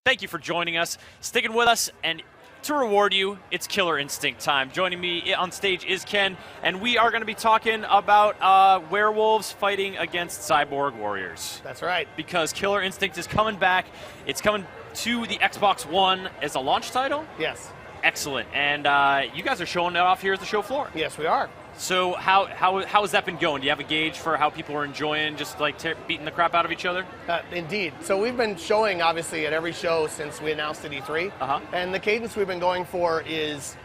Thank you for joining us, sticking with us, and to reward you, it's Killer Instinct time. Joining me on stage is Ken, and we are going to be talking about werewolves fighting against cyborg warriors. That's right. Because Killer Instinct is coming back. It's coming to the Xbox One as a launch title? Yes. Excellent. And you guys are showing it off here at the show floor. Yes, we are. So how has that been going? Do you have a gauge for how people are enjoying just like beating the crap out of each other? Indeed. So we've been showing, obviously, at every show since we announced at E3. And the cadence we've been going for is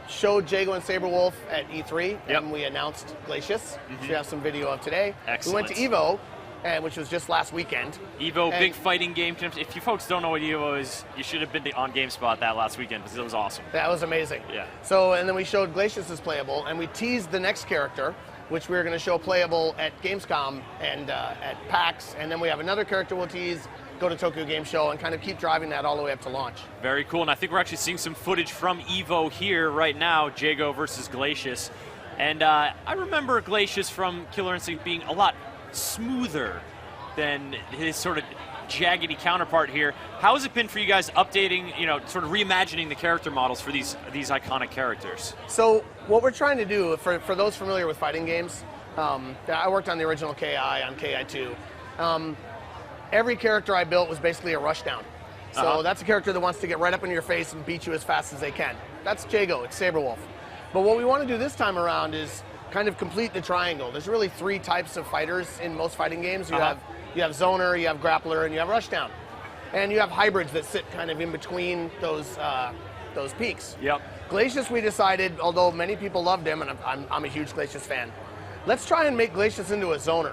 show Jago and Saberwolf at E3, and we announced Glacius, which we have some video of today. Excellent. We went to EVO, which was just last weekend. EVO, big fighting game. If you folks don't know what EVO is, you should have been on Gamespot that last weekend because it was awesome. That was amazing. Yeah. So, and then we showed Glacius as playable, and we teased the next character, which we were going to show playable at Gamescom and at PAX, and then we have another character we'll tease, go to Tokyo Game Show, and kind of keep driving that all the way up to launch. Very cool, and I think we're actually seeing some footage from EVO here right now, Jago versus Glacius. And I remember Glacius from Killer Instinct being a lot smoother than his sort of jaggedy counterpart here. How has it been for you guys updating, sort of reimagining the character models for these iconic characters? So what we're trying to do, for those familiar with fighting games, I worked on the original KI, on KI2. Every character I built was basically a rushdown. So that's a character that wants to get right up in your face and beat you as fast as they can. That's Jago, it's Saberwolf. But what we want to do this time around is kind of complete the triangle. There's really three types of fighters in most fighting games. You have zoner, you have grappler, and you have rushdown. And you have hybrids that sit kind of in between those peaks. Yep. Glacius, we decided, although many people loved him, and I'm a huge Glacius fan, let's try and make Glacius into a zoner.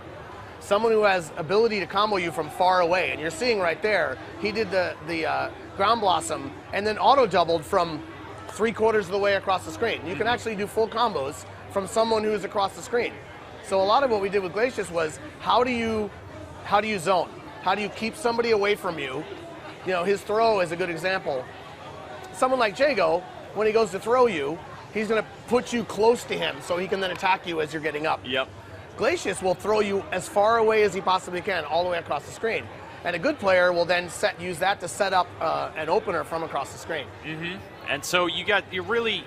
Someone who has ability to combo you from far away. And you're seeing right there, he did the ground blossom and then auto-doubled from 3/4 of the way across the screen. You can actually do full combos from someone who's across the screen. So a lot of what we did with Glacius was, how do you zone? How do you keep somebody away from you? His throw is a good example. Someone like Jago, when he goes to throw you, he's going to put you close to him so he can then attack you as you're getting up. Yep. Glacius will throw you as far away as he possibly can, all the way across the screen. And a good player will then use that to set up an opener from across the screen. And so you're really,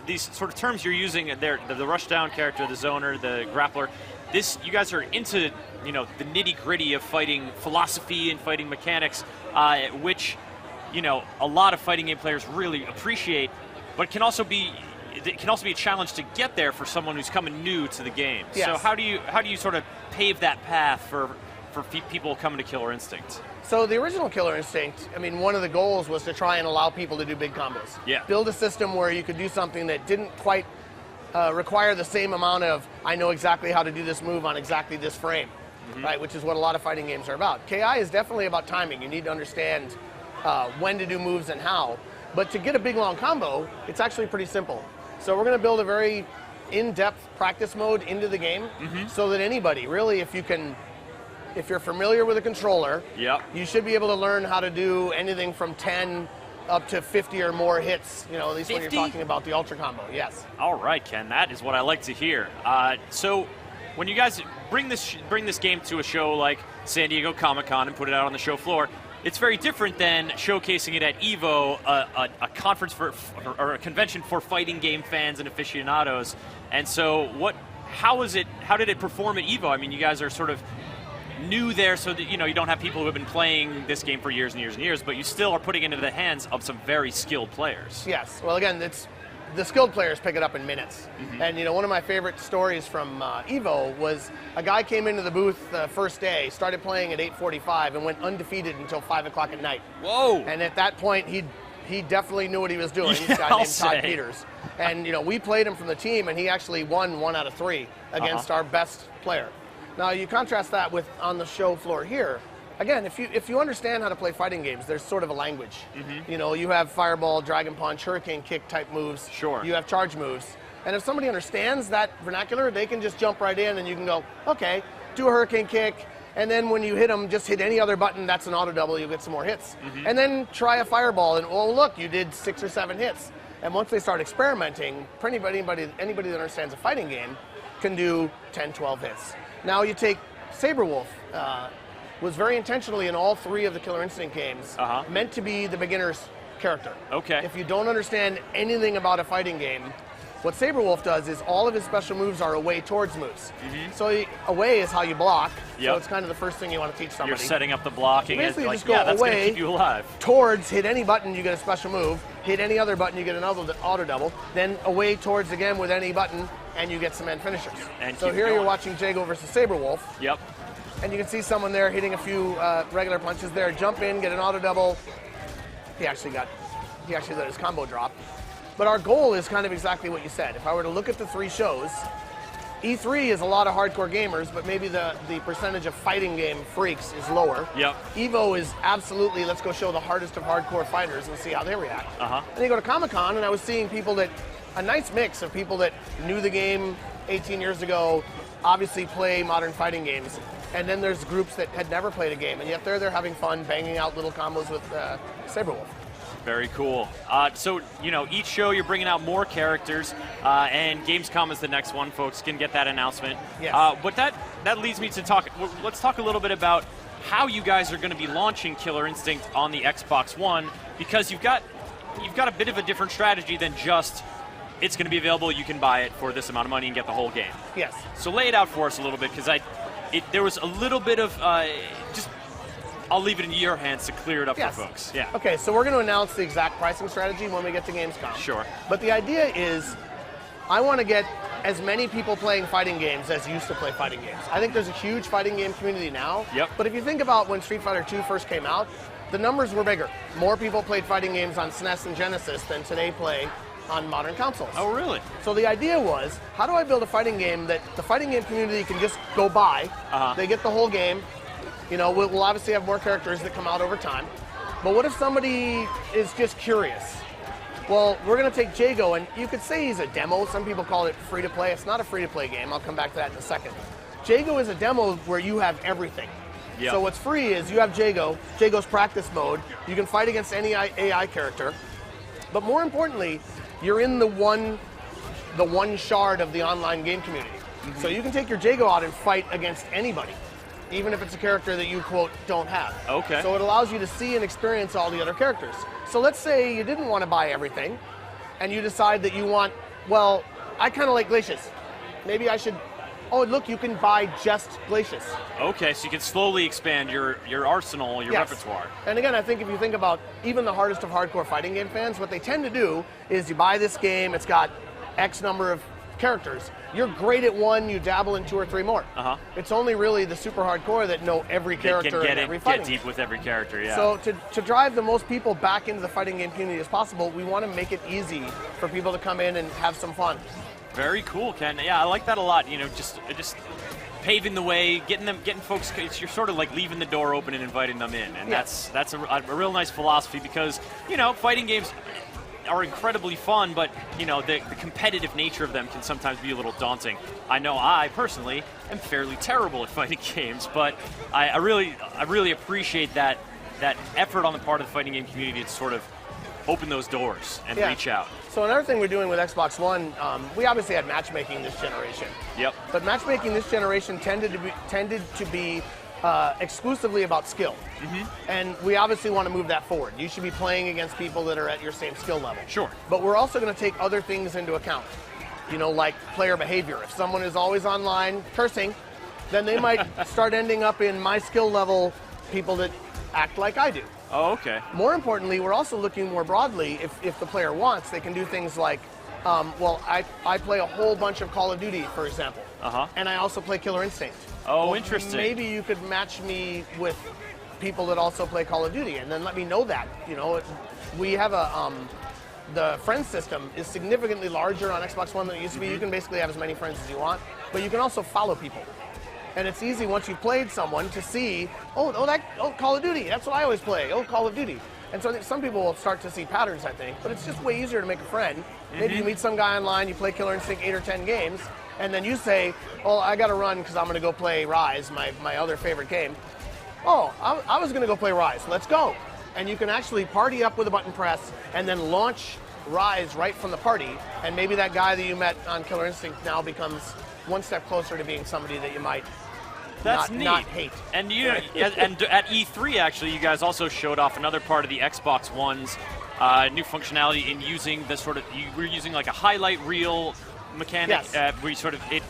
these sort of terms you're using there, the rushdown character, the zoner, the grappler. You guys are into, the nitty-gritty of fighting philosophy and fighting mechanics, which, a lot of fighting game players really appreciate, but it can also be a challenge to get there for someone who's coming new to the game. Yes. So how do you sort of pave that path for people coming to Killer Instinct? So the original Killer Instinct, one of the goals was to try and allow people to do big combos. Yeah. Build a system where you could do something that didn't quite require the same amount of, I know exactly how to do this move on exactly this frame, right? Which is what a lot of fighting games are about. KI is definitely about timing. You need to understand when to do moves and how. But to get a big long combo, it's actually pretty simple. So we're going to build a very in-depth practice mode into the game so that anybody, really, if you're familiar with a controller, you should be able to learn how to do anything from 10 up to 50 or more hits, at least 50? when you're talking about the ultra combo, yes. All right, Ken, that is what I like to hear. So when you guys bring this game to a show like San Diego Comic-Con and put it out on the show floor, it's very different than showcasing it at EVO, a conference or a convention for fighting game fans and aficionados. And so how did it perform at EVO? You guys are sort of new there, so that you don't have people who have been playing this game for years and years and years, but you still are putting it into the hands of some very skilled players. Yes. Well, again, the skilled players pick it up in minutes. And one of my favorite stories from EVO was a guy came into the booth the first day, started playing at 8:45, and went undefeated until 5 o'clock at night. Whoa! And at that point, he definitely knew what he was doing. He's a guy named Todd Peters. And we played him from the team, and he actually won 1 out of 3 against our best player. Now you contrast that with on the show floor here. Again, if you understand how to play fighting games, there's sort of a language. You have fireball, dragon punch, hurricane kick type moves. Sure. You have charge moves. And if somebody understands that vernacular, they can just jump right in and you can go, okay, do a hurricane kick, and then when you hit them, just hit any other button, that's an auto double, you'll get some more hits. And then try a fireball and, oh look, you did 6 or 7 hits. And once they start experimenting, anybody that understands a fighting game can do 10, 12 hits. Now you take Saberwolf, was very intentionally in all 3 of the Killer Instinct games meant to be the beginner's character. Okay. If you don't understand anything about a fighting game, what Saberwolf does is all of his special moves are away towards moves. So away is how you block. So it's kind of the first thing you want to teach somebody. You're setting up the blocking. Basically, like, just go that's going to away, keep you alive. towards, hit any button, you get a special move. Hit any other button, you get another auto double. Then away towards again with any button, and you get some end finishers. And so keep here going. you're watching Jago versus Saberwolf. Yep. And you can see someone there hitting a few regular punches there. Jump in, get an auto double. He actually let his combo drop. But our goal is kind of exactly what you said. If I were to look at the 3 shows, E3 is a lot of hardcore gamers, but maybe the percentage of fighting game freaks is lower. Yep. Evo is absolutely, let's go show the hardest of hardcore fighters and see how they react. And you go to Comic-Con, and I was seeing people that, a nice mix of people that knew the game 18 years ago, obviously play modern fighting games, and then there's groups that had never played a game, and yet they're having fun banging out little combos with Saberwolf. Very cool. So, each show you're bringing out more characters, and Gamescom is the next one. Folks can get that announcement. Yes. But that leads me to let's talk a little bit about how you guys are going to be launching Killer Instinct on the Xbox One, because you've got a bit of a different strategy than just it's going to be available, you can buy it for this amount of money and get the whole game. Yes. So lay it out for us a little bit, because there was a little bit of I'll leave it in your hands to clear it up for folks. Yeah. Okay, so we're going to announce the exact pricing strategy when we get to Gamescom. Sure. But the idea is, I want to get as many people playing fighting games as used to play fighting games. I think there's a huge fighting game community now. Yep. But if you think about when Street Fighter II first came out, the numbers were bigger. More people played fighting games on SNES and Genesis than today play on modern consoles. Oh, really? So the idea was, how do I build a fighting game that the fighting game community can just go buy? They get the whole game. We'll obviously have more characters that come out over time. But what if somebody is just curious? Well, we're going to take Jago, and you could say he's a demo. Some people call it free-to-play. It's not a free-to-play game. I'll come back to that in a second. Jago is a demo where you have everything. Yep. So what's free is you have Jago's practice mode. You can fight against any AI character. But more importantly, you're in the one shard of the online game community. So you can take your Jago out and fight against anybody, even if it's a character that you, quote, don't have. Okay. So it allows you to see and experience all the other characters. So let's say you didn't want to buy everything, and you decide that you want, well, I kind of like Glacius. Maybe I should, oh, look, you can buy just Glacius. Okay, so you can slowly expand your arsenal, your repertoire. And again, I think if you think about even the hardest of hardcore fighting game fans, what they tend to do is you buy this game, it's got X number of characters. You're great at one, you dabble in 2 or 3 more. It's only really the super hardcore that know every character and every fighting get deep with every character, yeah. So to drive the most people back into the fighting game community as possible, we want to make it easy for people to come in and have some fun. Very cool, Ken. Yeah, I like that a lot. Just paving the way, getting folks. You're sort of like leaving the door open and inviting them in, and that's a real nice philosophy, because fighting games are incredibly fun, but the competitive nature of them can sometimes be a little daunting. I know I personally am fairly terrible at fighting games, but I really appreciate that effort on the part of the fighting game community to sort of open those doors and reach out. So another thing we're doing with Xbox One, we obviously had matchmaking this generation. Yep. But matchmaking this generation tended to be exclusively about skill. And we obviously want to move that forward. You should be playing against people that are at your same skill level. Sure. But we're also going to take other things into account. Like player behavior. If someone is always online cursing, then they might start ending up in my skill level people that act like I do. Oh, okay. More importantly, we're also looking more broadly. If the player wants, they can do things like, I play a whole bunch of Call of Duty, for example. And I also play Killer Instinct. Oh, interesting. Maybe you could match me with people that also play Call of Duty, and then let me know that. We have the friends system is significantly larger on Xbox One than it used to be. You can basically have as many friends as you want, but you can also follow people. And it's easy once you've played someone to see, Call of Duty, that's what I always play, Call of Duty. And so I think some people will start to see patterns, I think, but it's just way easier to make a friend. Maybe you meet some guy online, you play Killer Instinct 8 or 10 games, and then you say, I got to run because I'm going to go play Rise, my other favorite game. I was going to go play Rise, let's go. And you can actually party up with a button press and then launch Rise right from the party, and maybe that guy that you met on Killer Instinct now becomes one step closer to being somebody that you might That's not neat. hate. And and at E3 actually, you guys also showed off another part of the Xbox One's new functionality in using the you were using like a highlight reel mechanic, Yes. where you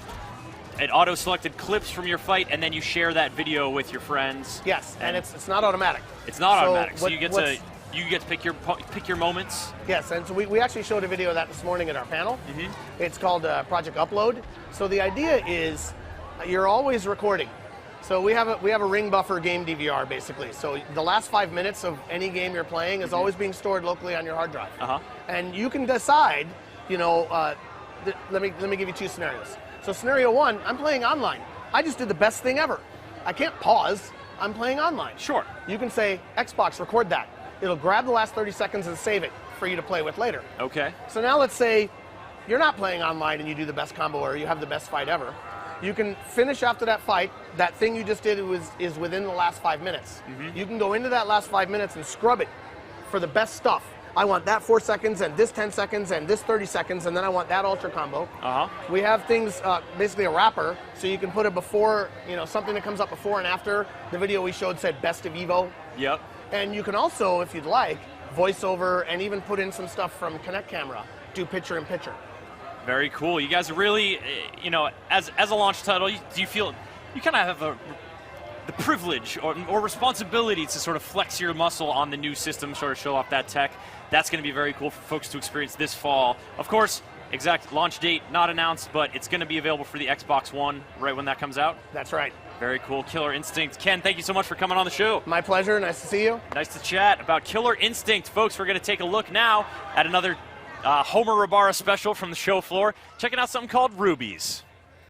it auto-selected clips from your fight, and then you share that video with your friends. Yes, and it's not automatic. It's not automatic, so what- you get to pick your moments. Yes, and so we actually showed a video of that this morning at our panel. It's called Project Upload. So the idea is you're always recording. So we have a ring buffer game DVR basically. So the last 5 minutes of any game you're playing is always being stored locally on your hard drive. And you can decide, let me give you two scenarios. So scenario one, I'm playing online. I just did the best thing ever. I can't pause. I'm playing online. Sure. You can say, Xbox, record that. It'll grab the last 30 seconds and save it for you to play with later. Okay. So now let's say you're not playing online and you do the best combo or you have the best fight ever. You can finish after that fight. That thing you just did is within the last 5 minutes. You can go into that last 5 minutes and scrub it for the best stuff. I want that 4 seconds and this 10 seconds and this 30 seconds, and then I want that ultra combo. We have things, basically a wrapper, so you can put it before, something that comes up before and after. The video we showed said Best of Evo. Yep. And you can also, if you'd like, voice over and even put in some stuff from Kinect camera, do picture-in-picture. Very cool. You guys are really, as a launch title, do you feel you kind of have the privilege or responsibility to sort of flex your muscle on the new system, sort of show off that tech? That's going to be very cool for folks to experience this fall. Of course, exact launch date not announced, but it's going to be available for the Xbox One right when that comes out. That's right. Very cool. Killer Instinct. Ken, thank you so much for coming on the show. My pleasure. Nice to see you. Nice to chat about Killer Instinct. Folks, we're going to take a look now at another Homer Rabara special from the show floor. Checking out something called Rubies.